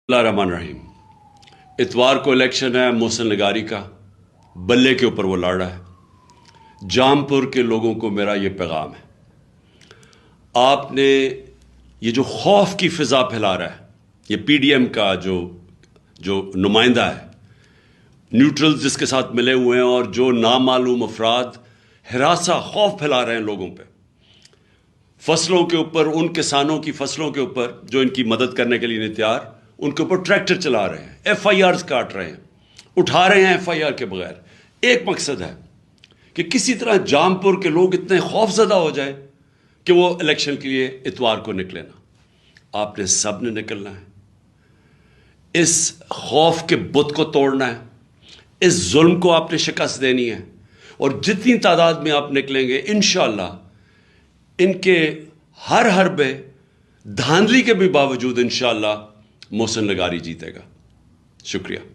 बिस्मिल्लाहिर्रहमानिर्रहीम। इतवार को इलेक्शन है मोहसिन लगारी का, बल्ले के ऊपर वो लड़ रहा है। जामपुर के लोगों को मेरा ये पैगाम है, आपने ये जो खौफ की फिजा फैला रहा है, ये पीडीएम का जो नुमाइंदा है, न्यूट्रल्स जिसके साथ मिले हुए हैं और जो नामालूम अफराद हिरासा खौफ फैला रहे हैं लोगों पे, फसलों के ऊपर, उन किसानों की फसलों के ऊपर जो इनकी मदद करने के लिए नहीं तैयार, उनके ऊपर ट्रैक्टर चला रहे हैं, एफआईआर काट रहे हैं, उठा रहे हैं एफआईआर के बगैर। एक मकसद है कि किसी तरह जामपुर के लोग इतने खौफजदा हो जाए कि वो इलेक्शन के लिए इतवार को निकले ना। आपने सब ने निकलना है, इस खौफ के बुत को तोड़ना है, इस जुल्म को आपने शिकस्त देनी है, और जितनी तादाद में आप निकलेंगे इंशाअल्लाह इनके हर हरबे धांधली के भी बावजूद इंशाअल्लाह मोहसिन लगारी जीतेगा। शुक्रिया।